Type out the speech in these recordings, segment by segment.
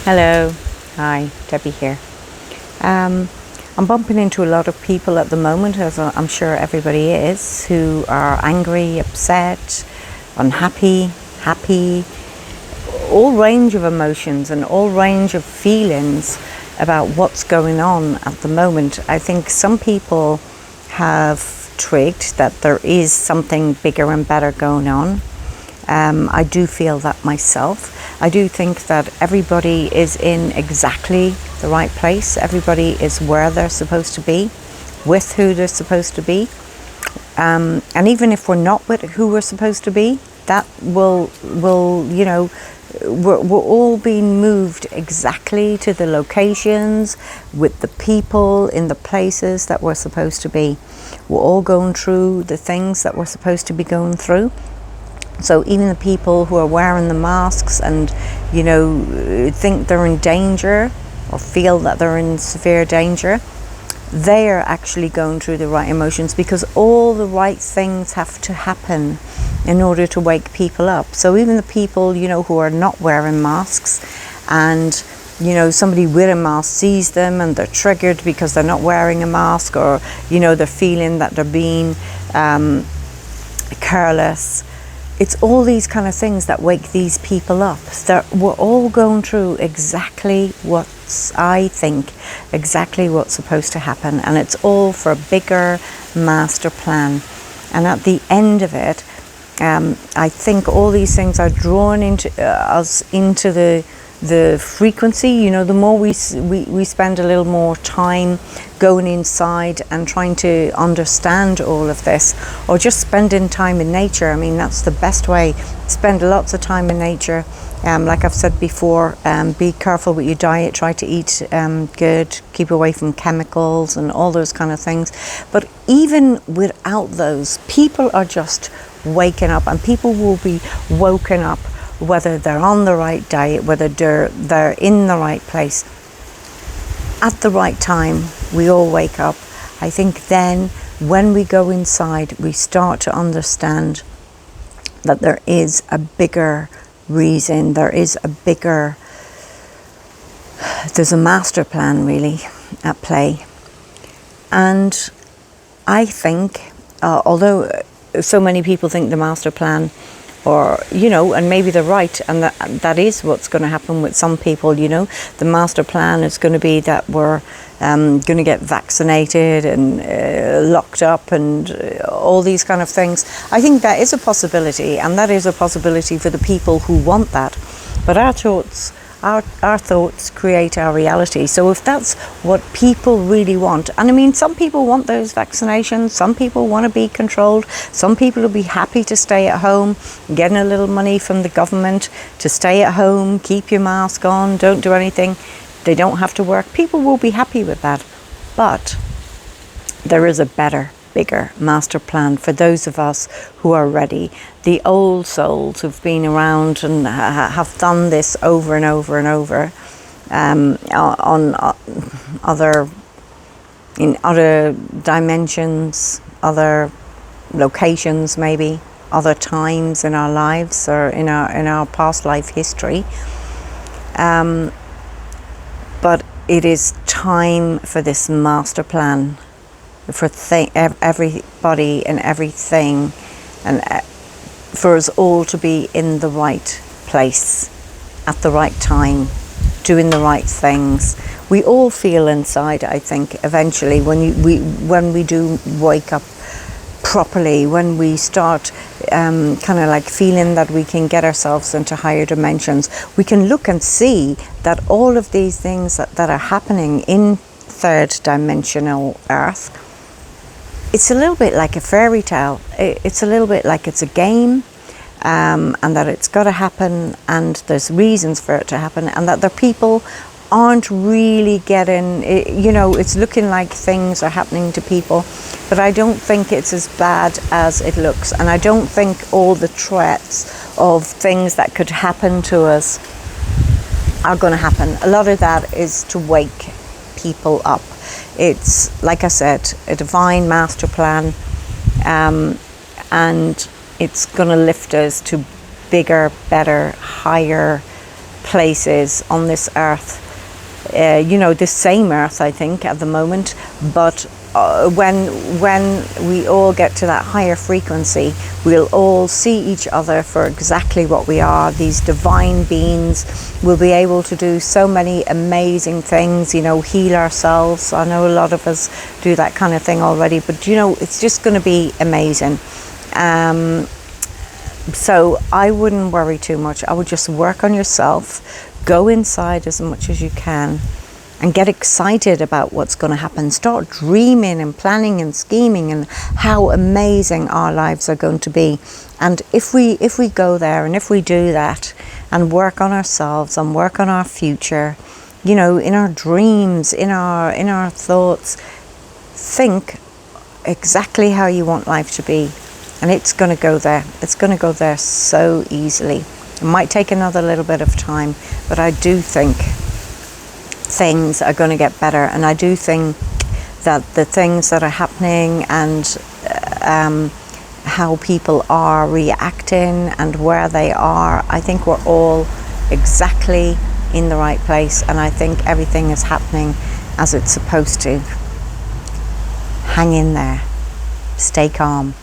Hello, hi, Debbie here. Um, I'm bumping into a lot of people at the moment, as I'm sure everybody is, who are angry, upset, unhappy, happy, all range of emotions and all range of feelings about what's going on at the moment. I think some people have twigged that there is something bigger and better going on. I do feel that myself. I do think that everybody is in exactly the right place. Everybody is where they're supposed to be, with who they're supposed to be. And even if we're not with who we're supposed to be, that will we're all being moved exactly to the locations, with the people, in the places that we're supposed to be. We're all going through the things that we're supposed to be going through. So even the people who are wearing the masks and, think they're in danger or feel that they're in severe danger, they are actually going through the right emotions, because all the right things have to happen in order to wake people up. So even the people, who are not wearing masks, and, somebody with a mask sees them and they're triggered because they're not wearing a mask, or, they're feeling that they're being careless. It's all these kind of things that wake these people up. We're all going through exactly exactly what's supposed to happen. And it's all for a bigger master plan. And at the end of it, I think all these things are drawn into us into the frequency. The more we spend a little more time going inside and trying to understand all of this, or just spending time in nature. I mean, that's the best way. Spend lots of time in nature. Like I've said before, be careful with your diet. Try to eat good, keep away from chemicals and all those kind of things. But even without those, people are just waking up, and people will be woken up whether they're on the right diet, whether they're in the right place at the right time. We all wake up. I think then when we go inside, we start to understand that there is a bigger reason, there's a master plan really at play. And I think, although so many people think the master plan, or and maybe they're right, and that is what's going to happen with some people. The master plan is going to be that we're going to get vaccinated and locked up and all these kind of things. I think that is a possibility, and that is a possibility for the people who want that. But our thoughts create our reality. So if that's what people really want, and I mean, some people want those vaccinations, some people want to be controlled, some people will be happy to stay at home, getting a little money from the government to stay at home, keep your mask on, don't do anything, they don't have to work. People will be happy with that. But there is a better, bigger master plan for those of us who are ready. The old souls who've been around and have done this over and over and over, on in other dimensions, other locations, maybe other times in our lives or in our past life history. But it is time for this master plan, for everybody and everything, and for us all to be in the right place at the right time, doing the right things. We all feel inside, I think, eventually when we do wake up properly, when we start kind of like feeling that we can get ourselves into higher dimensions, we can look and see that all of these things that are happening in third dimensional Earth, it's a little bit like a fairy tale. It's a little bit like it's a game, and that it's got to happen, and there's reasons for it to happen, and that the people aren't really getting, it's looking like things are happening to people, but I don't think it's as bad as it looks, and I don't think all the threats of things that could happen to us are going to happen. A lot of that is to wake people up. It's, like I said, a divine master plan, and it's going to lift us to bigger, better, higher places on this earth. You know, the same earth, I think, at the moment, but when we all get to that higher frequency, we'll all see each other for exactly what we are, these divine beings. We'll be able to do so many amazing things, you know, heal ourselves. I know a lot of us do that kind of thing already, but you know, it's just going to be amazing. So I wouldn't worry too much. I would just work on yourself, go inside as much as you can, and get excited about what's going to happen. Start dreaming and planning and scheming and how amazing our lives are going to be. And if we go there and if we do that and work on ourselves and work on our future, you know, in our dreams, in our thoughts, think exactly how you want life to be. And it's going to go there. It's going to go there so easily. It might take another little bit of time, but I do think things are going to get better. And I do think that the things that are happening and how people are reacting and where they are, I think we're all exactly in the right place. And I think everything is happening as it's supposed to. Hang in there. Stay calm.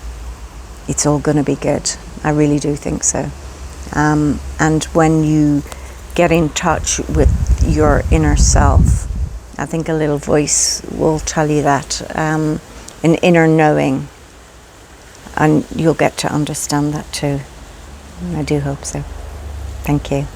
It's all going to be good. I really do think so. And when you get in touch with your inner self, I think a little voice will tell you that, an inner knowing, and you'll get to understand that too. I do hope so. Thank you.